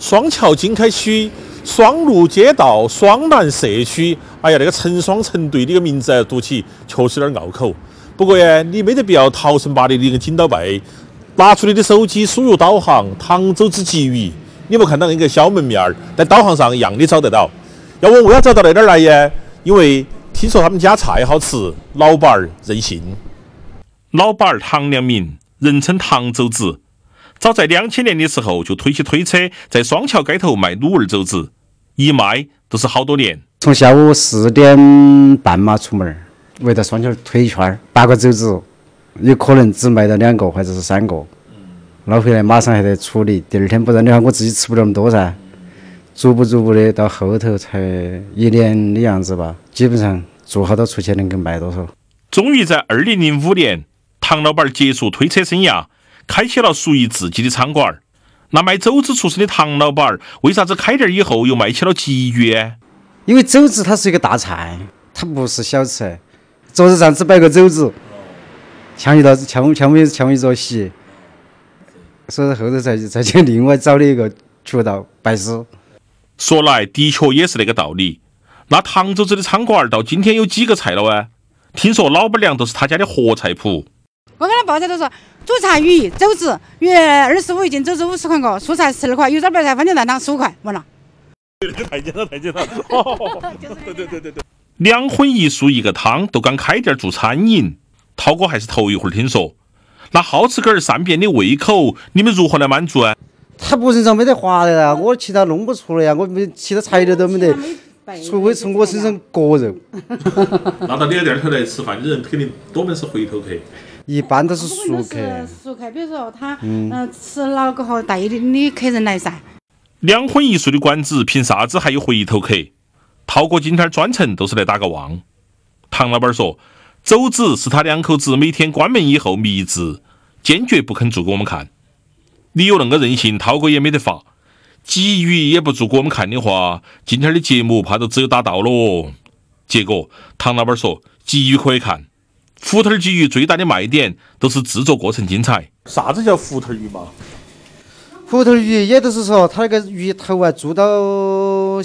双桥经开区、双路街道、双南社区。哎呀，那个成双成对的个名字读起确实有点拗口。不过呀，你没得必要逃生拔的那个紧到背，拿出你的手机输入导航杭州之鲫鱼，你没看到那个小门面儿，在导航上一样的找得到。要问为啥找到那点儿来呀？因为听说他们家菜好吃，老板儿任性。老板儿唐良民，人称唐肘子。早在2000年的时候就推起推车，在双桥街头卖卤味肘子，一卖都是好多年。从下午4点半嘛出门，围着双桥推一圈，8个肘子，有可能只卖到2个或者是3个，捞回来马上还得处理。第二天不然的话，我自己吃不了那么多噻。逐步的到后头才1年的样子吧，基本上做好多出去能够卖多少。终于在2005年，唐老板结束推车生涯，开启了属于自己的餐馆。那卖肘子出身的唐老板为啥子开店以后又卖起了鲫鱼？因为肘子它是一个大菜，它不是小吃。桌子上只摆个肘子，像一桌席，所以后头才去另外找了一个渠道拜师。说来的确也是那个道理。那唐肘子的餐馆到今天有几个菜了啊？听说老板娘都是他家的活菜谱。我跟他报价都说主菜鱼、肘子，鱼25一斤，肘子50块个，蔬菜12块，油炸白菜、番茄蛋汤15块，完了。太简单。对。2荤1素1个汤都敢开店做餐饮，涛哥还是头一回听说。那好吃根善变的胃口，你们如何来满足啊？他不身上没得划的啦，我其他弄不出来呀，我其他材料都没得，除非从我身上割肉。那到你的店头来吃饭的人肯定多半是回头客，一般都是熟客。熟客，比如说他吃了过后带的客人来噻。2荤1素的馆子凭啥子还有回头客？涛哥今天专程都是来打个望。唐老板说，肘子是他2口子每天关门以后秘制，坚决不肯做给我们看。你有那个任性，涛哥也没得法。鲫鱼也不做给我们看的话，今天的节目怕都只有打到喽。结果唐老板说，鲫鱼可以看，福头鲫鱼最大的卖点都是制作过程精彩。啥子叫福头鱼嘛？福头鱼也就是说，它那个鱼头啊，做到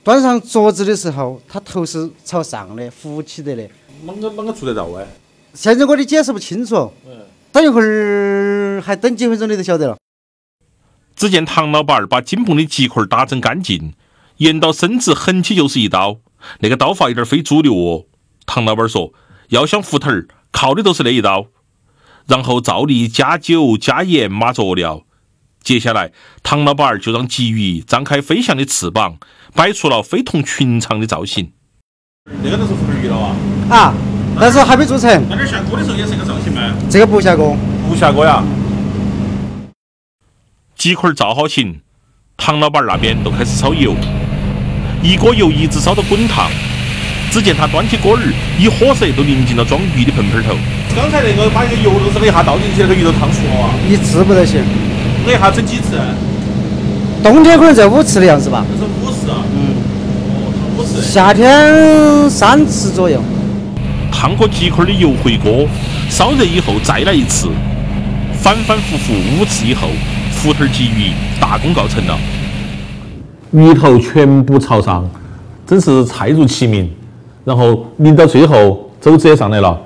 端上桌子的时候，它头是朝上的，浮起的的。啷个做得到啊？现在我的解释不清楚。等一会儿还等几分钟你就晓得了。只见唐老板把紧绷的鸡块打整干净，沿到身子横起就是一刀，那个刀法有点非主流哦。唐老板说，要想福头靠的都是那一刀，然后照例加酒加盐码佐料。接下来唐老板就让鲫鱼张开飞翔的翅膀，摆出了非同寻常的造型。那个都是福头鱼了啊？但是还没做成。那点下锅的时候也是一个造型吗？这个不下锅。不下锅呀？鸡块造好型，唐老板那边都开始烧油，一锅油一直烧到滚烫。只见他端起锅儿，一火舌都淋进了装鱼的盆盆头。刚才那个把一个油漏子的一下倒进去，那个鱼都烫熟了啊！一次不得行。那一下整几次？冬天可能在5次的样子吧。这是5次啊？烫5次。夏天3次左右。烫过鸡块的油回锅，烧热以后再来一次，反反复复5次以后，福头鲫鱼大功告成了。鱼头全部朝上，真是菜如其名。然后淋到最后，肘子也上来了，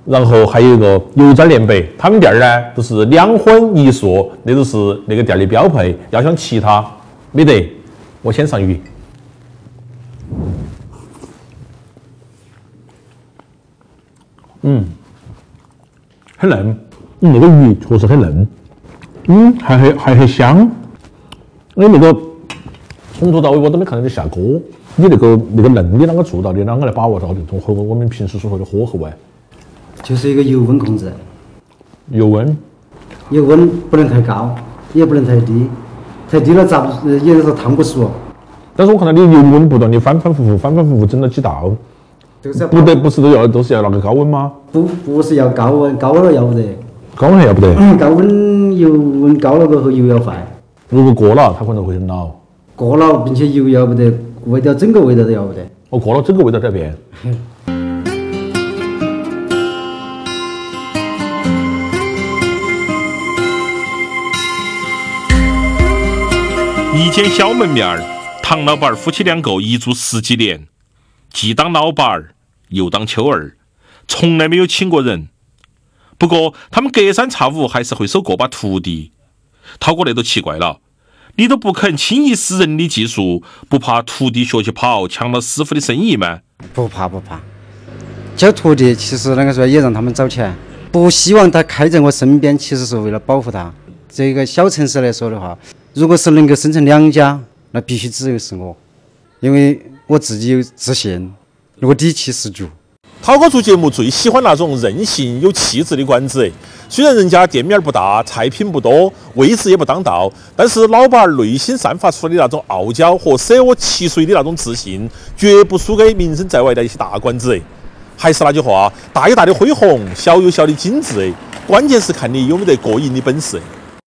然后还有一个油炸莲白。他们店呢都是2荤1素，那都是那个店的标配。要想其他没得，我先上鱼。很嫩，那个鱼确实很嫩，还很香。因为那个从头到尾我都没看到你下锅，你那个嫩你啷个做到的？啷个来把握到的？和我们平时所说的火候啊？就是一个油温控制。油温不能太高，也不能太低，太低了炸也是烫不熟。但是我看到你油温不断，你反反复复整了几道。不是都是要那个高温吗？不是要高温，高温了要不得。高温还要不得？高温油温高了过后油要坏。如果过了，它可能会很老。过了，并且油要不得，整个味道都要不得。过了整个味道在变。一间小门面儿，唐老板儿夫妻两个一住10几年，既当老板儿又当秋儿，从来没有请过人。不过他们隔三差五还是会收过把徒弟。涛哥那都奇怪了，你都不肯轻易使人的技术，不怕徒弟学去跑，抢了师傅的生意吗？不怕。教徒弟其实那个时候也让他们找钱，不希望他开在我身边，其实是为了保护他。这个小城市来说的话，如果是能够生成2家，那必须只有是我，因为我自己有自信，我底气十足。涛哥做节目最喜欢那种任性有气质的馆子，虽然人家店面不大，菜品不多，位置也不当道，但是老板内心散发出来的那种傲娇和舍我其谁的那种自信，绝不输给名声在外的一些大馆子。还是那句话，大有大的恢宏，小有小的精致，关键是看你有没得过瘾的本事。